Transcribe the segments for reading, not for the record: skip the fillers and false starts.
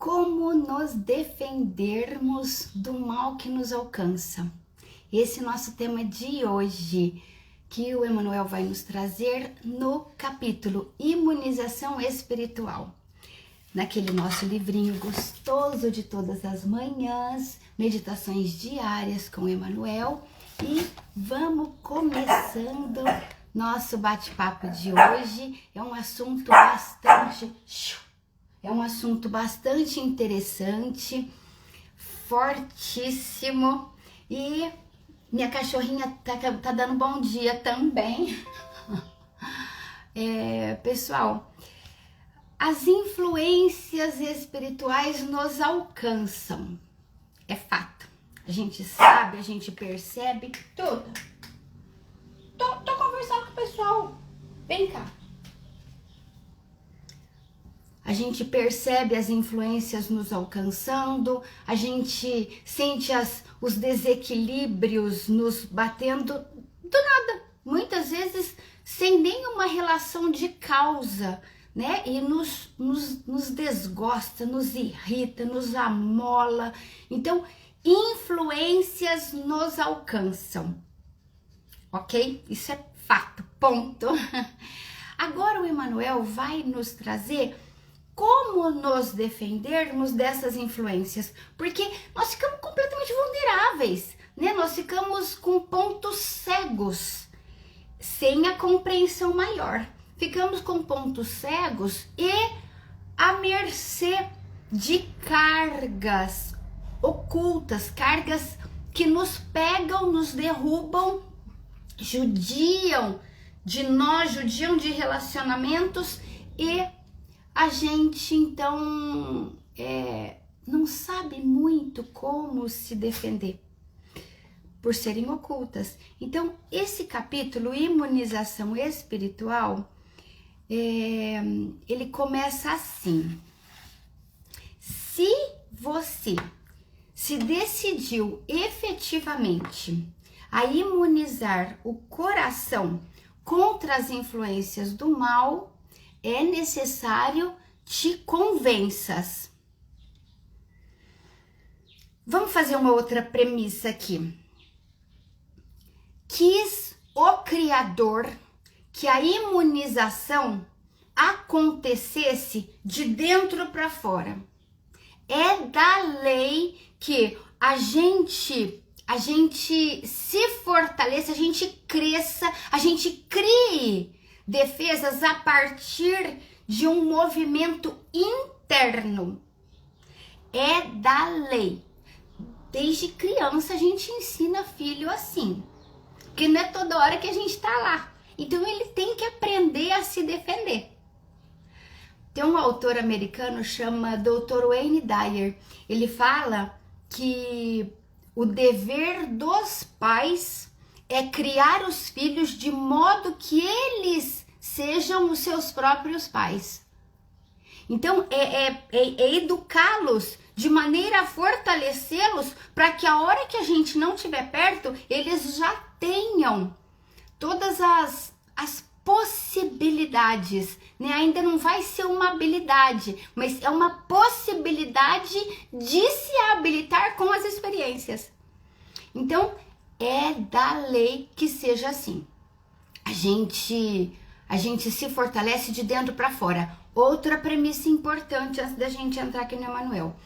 Como nos defendermos do mal que nos alcança? Esse é o nosso tema de hoje, que o Emmanuel vai nos trazer no capítulo Imunização Espiritual. Naquele nosso livrinho gostoso de todas as manhãs, meditações diárias com Emmanuel. E vamos começando nosso bate-papo de hoje. É um assunto bastante interessante, fortíssimo, e minha cachorrinha tá dando bom dia também. Pessoal, as influências espirituais nos alcançam, é fato. A gente sabe, a gente percebe tudo. Tô conversando com o pessoal, vem cá. A gente percebe as influências nos alcançando, a gente sente os desequilíbrios nos batendo do nada, muitas vezes sem nenhuma relação de causa, né? E nos desgosta, nos irrita, nos amola. Então, influências nos alcançam, ok? Isso é fato, ponto. Agora o Emmanuel vai nos trazer como nos defendermos dessas influências, porque nós ficamos completamente vulneráveis, né? Nós ficamos com pontos cegos, sem a compreensão maior. Ficamos com pontos cegos e à mercê de cargas ocultas, cargas que nos pegam, nos derrubam, judiam de nós, judiam de relacionamentos, e a gente então não sabe muito como se defender por serem ocultas. Então, esse capítulo, Imunização Espiritual, ele começa assim: se você se decidiu efetivamente a imunizar o coração contra as influências do mal, é necessário te convenças. Vamos fazer uma outra premissa aqui. Quis o Criador que a imunização acontecesse de dentro para fora. É da lei que a gente se fortaleça, a gente cresça, a gente crie defesas a partir de um movimento interno. É da lei. Desde criança a gente ensina filho assim, porque não é toda hora que a gente tá lá. Então ele tem que aprender a se defender. Tem um autor americano, chama Dr. Wayne Dyer. Ele fala que o dever dos pais é criar os filhos de modo que eles sejam os seus próprios pais. Então, é educá-los de maneira a fortalecê-los para que a hora que a gente não estiver perto, eles já tenham todas as possibilidades, né? Ainda não vai ser uma habilidade, mas é uma possibilidade de se habilitar com as experiências. Então, é da lei que seja assim. A gente se fortalece de dentro para fora. Outra premissa importante antes da gente entrar aqui no Emmanuel: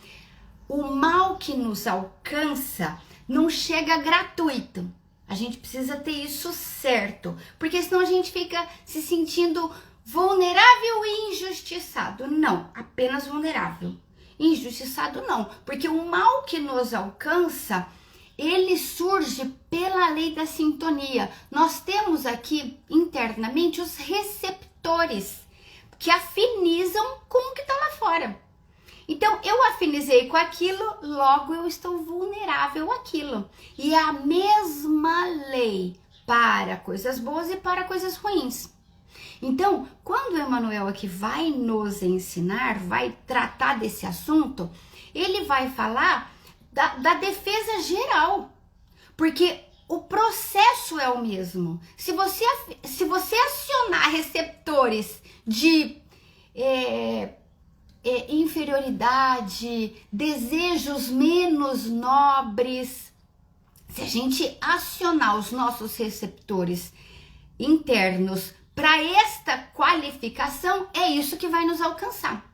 o mal que nos alcança não chega gratuito. A gente precisa ter isso certo, porque senão a gente fica se sentindo vulnerável e injustiçado. Não, apenas vulnerável. Injustiçado não, porque o mal que nos alcança, ele surge pela lei da sintonia. Nós temos aqui internamente os receptores que afinizam com o que está lá fora. Então, eu afinizei com aquilo, logo eu estou vulnerável àquilo. E é a mesma lei para coisas boas e para coisas ruins. Então, quando o Emmanuel aqui vai nos ensinar, vai tratar desse assunto, ele vai falar da defesa geral. Porque o processo é o mesmo. Se você acionar receptores de inferioridade, desejos menos nobres. Se a gente acionar os nossos receptores internos para esta qualificação, é isso que vai nos alcançar.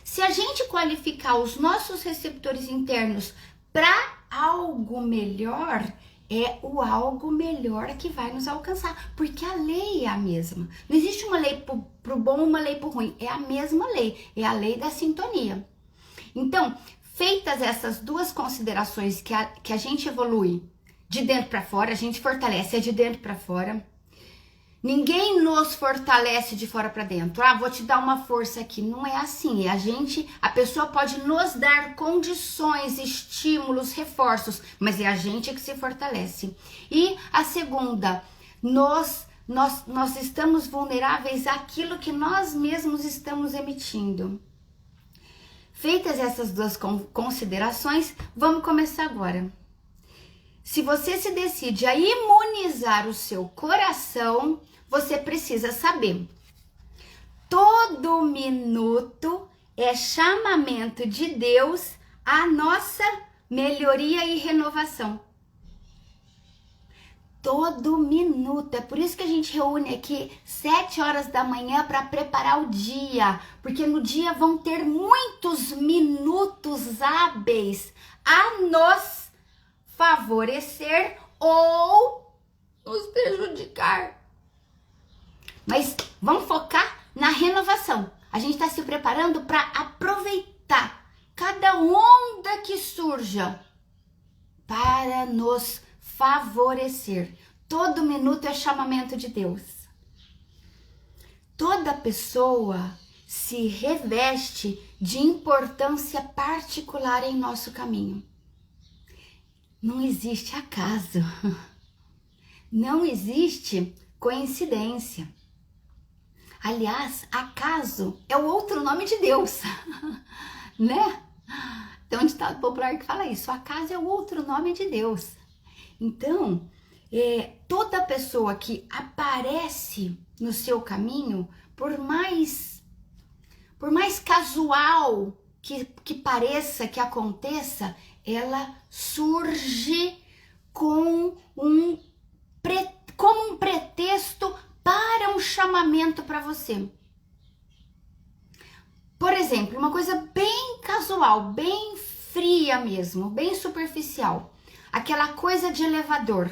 Se a gente qualificar os nossos receptores internos para algo melhor, é o algo melhor que vai nos alcançar, porque a lei é a mesma. Não existe uma lei pro bom e uma lei pro ruim, é a mesma lei, é a lei da sintonia. Então, feitas essas duas considerações que a gente evolui de dentro para fora, a gente fortalece de dentro para fora. Ninguém nos fortalece de fora para dentro. Vou te dar uma força aqui. Não é assim. A pessoa pode nos dar condições, estímulos, reforços, mas é a gente que se fortalece. E a segunda, nós estamos vulneráveis àquilo que nós mesmos estamos emitindo. Feitas essas duas considerações, vamos começar agora. Se você se decide a imunizar o seu coração, você precisa saber. Todo minuto é chamamento de Deus à nossa melhoria e renovação. Todo minuto. É por isso que a gente reúne aqui 7 horas da manhã para preparar o dia. Porque no dia vão ter muitos minutos hábeis a nos favorecer ou nos prejudicar. Mas vamos focar na renovação. A gente está se preparando para aproveitar cada onda que surja para nos favorecer. Todo minuto é chamamento de Deus. Toda pessoa se reveste de importância particular em nosso caminho. Não existe acaso. Não existe coincidência. Aliás, acaso é o outro nome de Deus, né? Tem um ditado popular que fala isso, acaso é o outro nome de Deus. Então, toda pessoa que aparece no seu caminho, por mais casual que pareça, que aconteça, ela surge como um pretexto para um chamamento para você. Por exemplo, uma coisa bem casual, bem fria mesmo, bem superficial. Aquela coisa de elevador.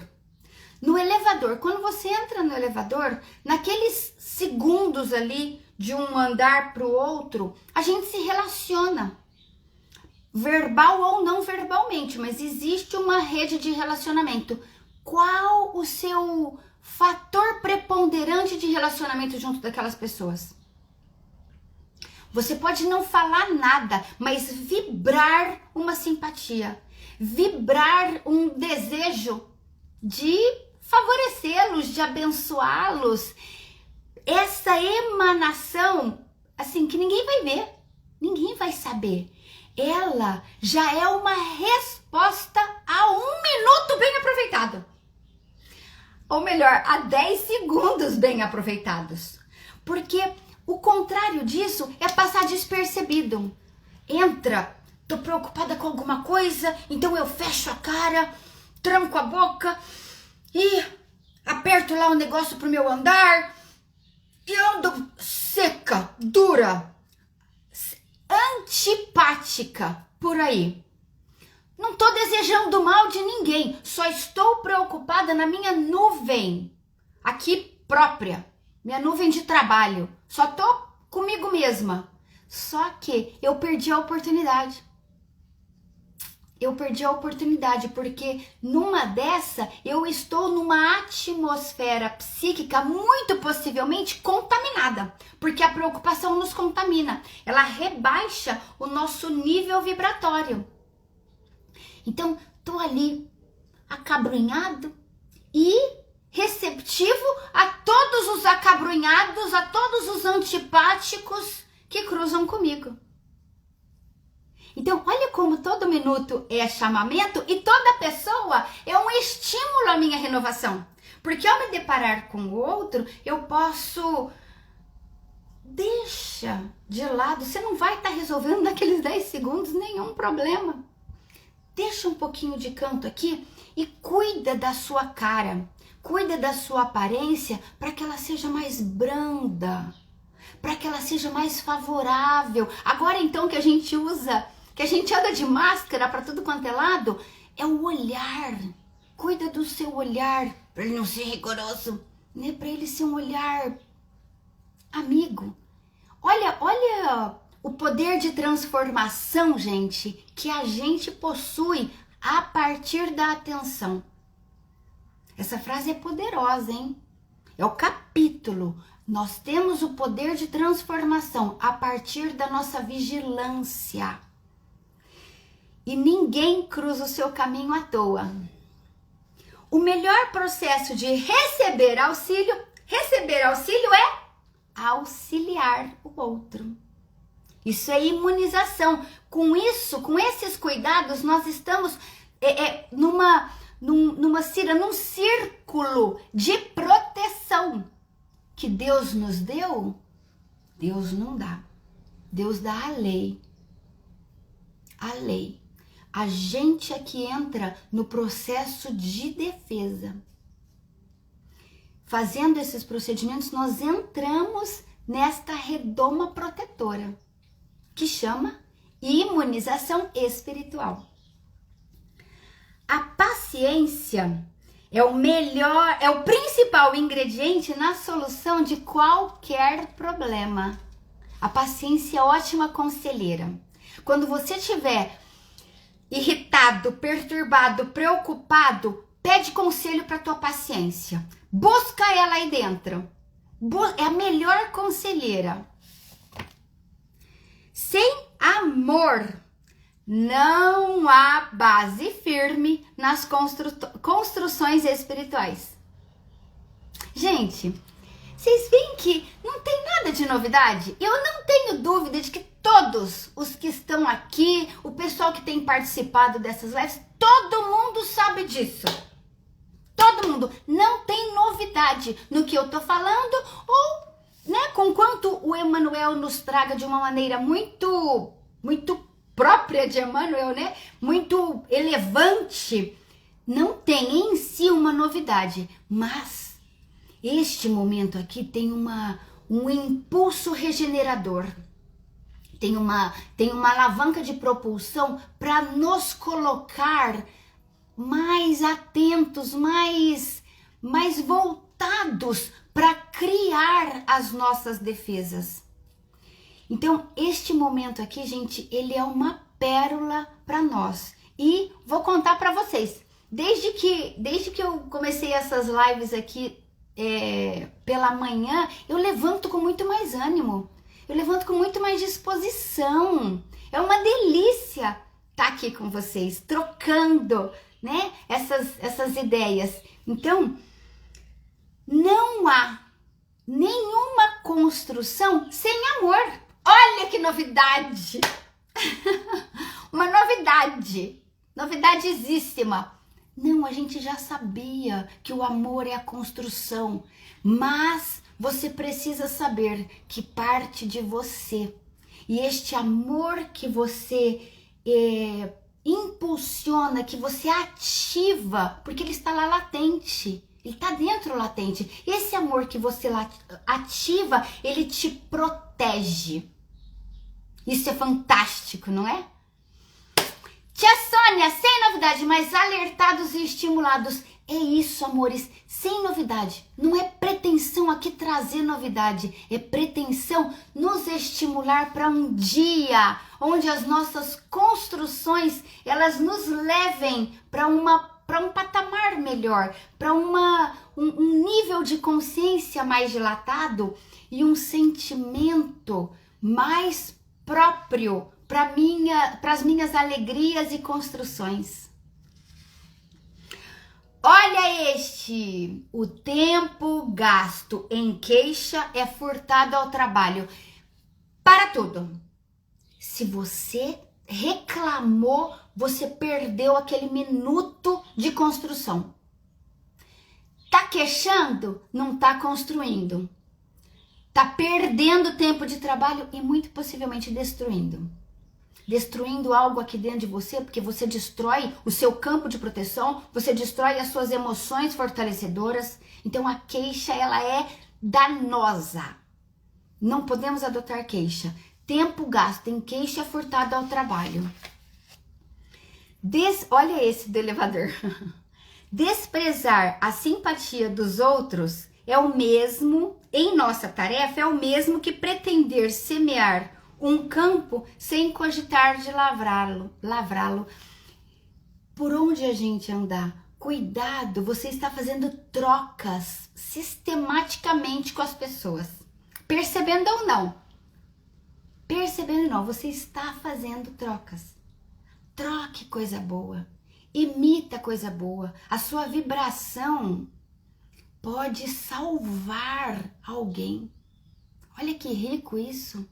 No elevador, quando você entra no elevador, naqueles segundos ali de um andar para o outro, a gente se relaciona. Verbal ou não verbalmente, mas existe uma rede de relacionamento. Qual o seu fator preponderante de relacionamento junto daquelas pessoas? Você pode não falar nada, mas vibrar uma simpatia, vibrar um desejo de favorecê-los, de abençoá-los. Essa emanação, assim, que ninguém vai ver, ninguém vai saber. Ela já é uma resposta a 1 minuto bem aproveitado. Ou melhor, a 10 segundos bem aproveitados. Porque o contrário disso é passar despercebido. Entra, tô preocupada com alguma coisa, então eu fecho a cara, tranco a boca e aperto lá o negócio pro meu andar e ando seca, dura, antipática por aí. Não tô desejando mal de ninguém, só estou preocupada na minha nuvem aqui própria, minha nuvem de trabalho. Só tô comigo mesma. Só que eu perdi a oportunidade. Eu perdi a oportunidade porque numa dessa eu estou numa atmosfera psíquica muito possivelmente contaminada, porque a preocupação nos contamina, ela rebaixa o nosso nível vibratório. Então, tô ali acabrunhado e receptivo a todos os acabrunhados, a todos os antipáticos que cruzam comigo. Então, olha como todo minuto é chamamento e toda pessoa é um estímulo à minha renovação. Porque ao me deparar com o outro, eu posso deixa de lado. Você não vai estar resolvendo naqueles 10 segundos nenhum problema. Deixa um pouquinho de canto aqui e cuida da sua cara. Cuida da sua aparência para que ela seja mais branda, para que ela seja mais favorável. Agora então que a gente anda de máscara para tudo quanto é lado, é o olhar. Cuida do seu olhar, para ele não ser rigoroso, né? Para ele ser um olhar amigo. Olha o poder de transformação, gente, que a gente possui a partir da atenção. Essa frase é poderosa, hein? É o capítulo. Nós temos o poder de transformação a partir da nossa vigilância. E ninguém cruza o seu caminho à toa. O melhor processo de receber auxílio é auxiliar o outro. Isso é imunização. Com esses cuidados, nós estamos num círculo de proteção que Deus nos deu. Deus não dá. Deus dá a lei. A lei. A gente é que entra no processo de defesa. Fazendo esses procedimentos, nós entramos nesta redoma protetora, que chama imunização espiritual. A paciência é o principal ingrediente na solução de qualquer problema. A paciência é ótima conselheira. Quando você estiver irritado, perturbado, preocupado, pede conselho para tua paciência. Busca ela aí dentro. É a melhor conselheira. Sem amor, não há base firme nas construções espirituais. Gente, vocês veem que não tem nada de novidade? Eu não tenho dúvida de que todos os que estão aqui, o pessoal que tem participado dessas lives, todo mundo sabe disso. Todo mundo. Não tem novidade no que eu tô falando ou, né, com quanto o Emmanuel nos traga de uma maneira muito própria de Emmanuel, né? Muito elevante. Não tem em si uma novidade, mas este momento aqui tem um impulso regenerador. Tem uma alavanca de propulsão para nos colocar mais atentos, mais voltados para criar as nossas defesas. Então, este momento aqui, gente, ele é uma pérola para nós. E vou contar para vocês, desde que eu comecei essas lives aqui pela manhã, eu levanto com muito mais ânimo, eu levanto com muito mais disposição. É uma delícia estar aqui com vocês, trocando, né, essas ideias. Então, não há nenhuma construção sem amor. Olha que novidade! Uma novidadíssima. Não, a gente já sabia que o amor é a construção, mas você precisa saber que parte de você. E este amor que você impulsiona, que você ativa, porque ele está lá latente, ele está dentro latente. Esse amor que você ativa, ele te protege. Isso é fantástico, não é? Tia Sônia, sem novidade, mas alertados e estimulados. É isso, amores, sem novidade. Não é pretensão aqui trazer novidade, é pretensão nos estimular para um dia onde as nossas construções, elas nos levem para um patamar melhor, para um nível de consciência mais dilatado e um sentimento mais próprio para as minhas alegrias e construções. Olha este, o tempo gasto em queixa é furtado ao trabalho. Para tudo. Se você reclamou, você perdeu aquele minuto de construção. Tá queixando? Não tá construindo. tá perdendo tempo de trabalho e muito possivelmente destruindo algo aqui dentro de você, porque você destrói o seu campo de proteção, você destrói as suas emoções fortalecedoras. Então a queixa, ela é danosa. Não podemos adotar queixa. Tempo gasto em queixa furtado ao trabalho. Olha esse do elevador. Desprezar a simpatia dos outros é o mesmo, em nossa tarefa, é o mesmo que pretender semear um campo sem cogitar de lavrá-lo. Por onde a gente andar, cuidado, você está fazendo trocas sistematicamente com as pessoas. Percebendo ou não? Percebendo ou não, você está fazendo trocas. Troque coisa boa. Imita coisa boa. A sua vibração pode salvar alguém. Olha que rico isso.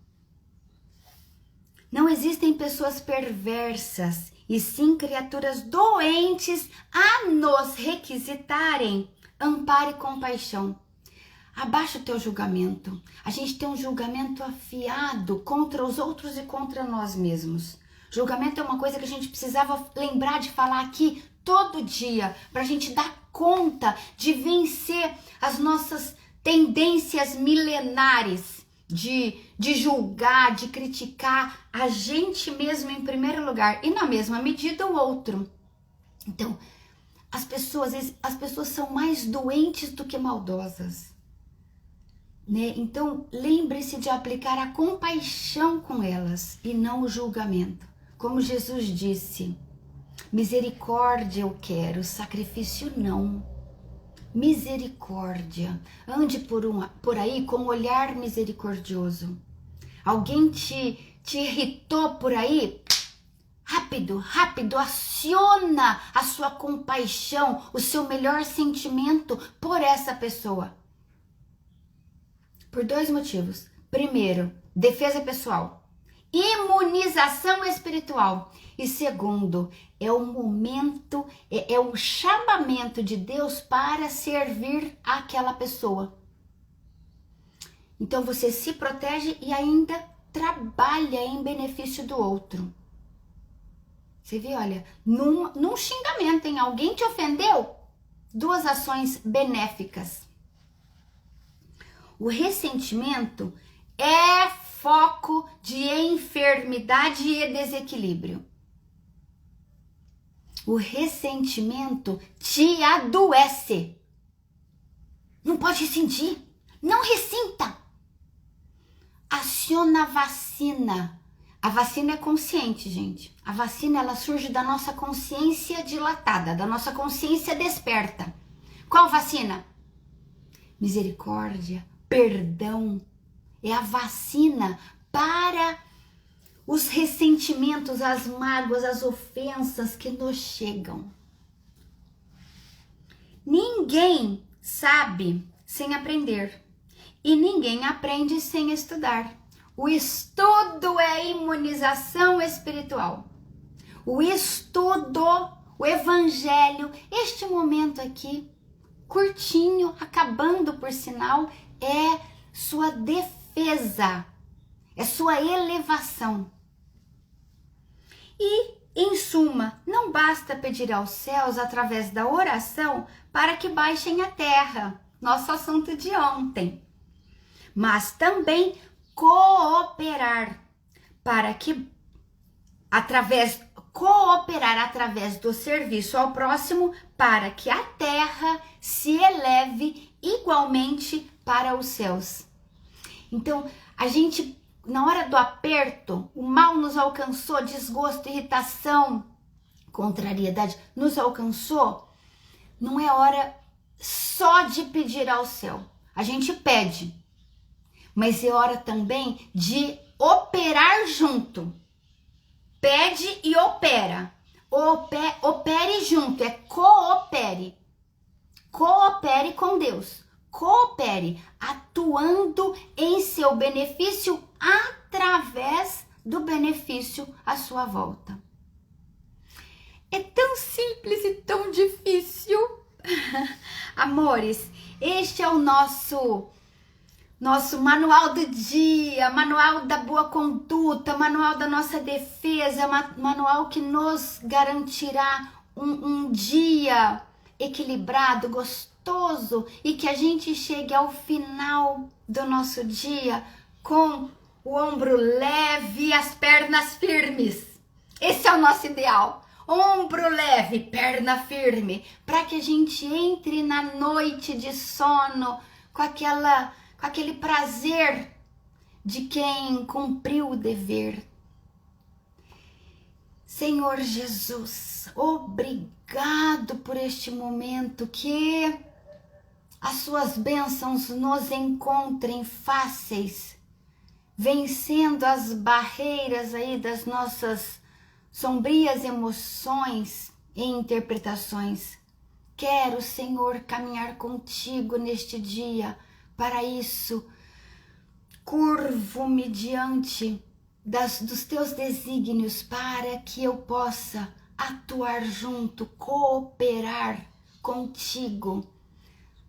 Não existem pessoas perversas, e sim criaturas doentes a nos requisitarem amparo e compaixão. Abaixa o teu julgamento. A gente tem um julgamento afiado contra os outros e contra nós mesmos. Julgamento é uma coisa que a gente precisava lembrar de falar aqui todo dia, para a gente dar conta de vencer as nossas tendências milenares de julgar, de criticar a gente mesmo em primeiro lugar e na mesma medida o outro. Então, as pessoas são mais doentes do que maldosas, né? Então, lembre-se de aplicar a compaixão com elas e não o julgamento. Como Jesus disse, misericórdia eu quero, sacrifício não. Misericórdia. Ande por aí com um olhar misericordioso. Alguém te irritou por aí? Rápido, aciona a sua compaixão, o seu melhor sentimento por essa pessoa. Por 2 motivos. Primeiro, defesa pessoal. Imunização espiritual. E segundo, é o momento, é o chamamento de Deus para servir aquela pessoa. Então você se protege e ainda trabalha em benefício do outro. Você vê, olha, num xingamento, hein? Alguém te ofendeu? 2 ações benéficas. O ressentimento é foco de enfermidade e desequilíbrio. O ressentimento te adoece. Não pode ressentir. Não ressinta. Aciona a vacina. A vacina é consciente, gente. A vacina, ela surge da nossa consciência dilatada, da nossa consciência desperta. Qual vacina? Misericórdia, perdão. É a vacina para os ressentimentos, as mágoas, as ofensas que nos chegam. Ninguém sabe sem aprender e ninguém aprende sem estudar. O estudo é imunização espiritual. O estudo, o evangelho, este momento aqui, curtinho, acabando por sinal, é sua defesa, é sua elevação. E, em suma, não basta pedir aos céus, através da oração, para que baixem a terra, nosso assunto de ontem, mas também cooperar, para que, cooperar através do serviço ao próximo, para que a terra se eleve igualmente para os céus. Então, a gente, na hora do aperto, o mal nos alcançou, desgosto, irritação, contrariedade, nos alcançou, não é hora só de pedir ao céu. A gente pede, mas é hora também de operar junto. Pede e opera. Opere junto, é coopere. Coopere com Deus. Coopere, atuando em seu benefício através do benefício à sua volta. É tão simples e tão difícil. Amores, este é o nosso nosso manual do dia, manual da boa conduta, manual da nossa defesa, manual que nos garantirá um dia equilibrado, gostoso e que a gente chegue ao final do nosso dia com o ombro leve e as pernas firmes. Esse é o nosso ideal. Ombro leve, perna firme, para que a gente entre na noite de sono com aquele prazer de quem cumpriu o dever. Senhor Jesus, obrigado por este momento, que as suas bênçãos nos encontrem fáceis, vencendo as barreiras aí das nossas sombrias emoções e interpretações. Quero, Senhor, caminhar contigo neste dia. Para isso, curvo-me diante dos teus desígnios para que eu possa atuar junto, cooperar contigo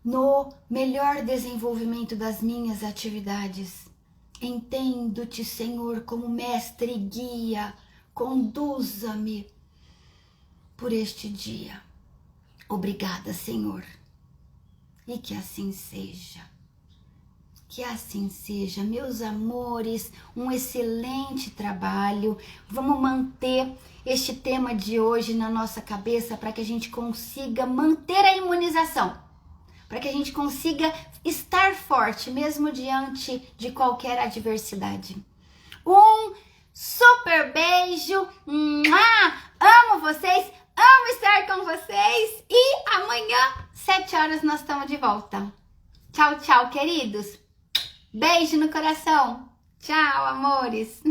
no melhor desenvolvimento das minhas atividades. Entendo-te, Senhor, como mestre e guia. Conduza-me por este dia. Obrigada, Senhor. E que assim seja. Que assim seja, meus amores, um excelente trabalho. Vamos manter este tema de hoje na nossa cabeça para que a gente consiga manter a imunização, para que a gente consiga estar forte mesmo diante de qualquer adversidade. Um super beijo, amo vocês, amo estar com vocês e amanhã, 7 horas, nós estamos de volta. Tchau, tchau, queridos. Beijo no coração. Tchau, amores.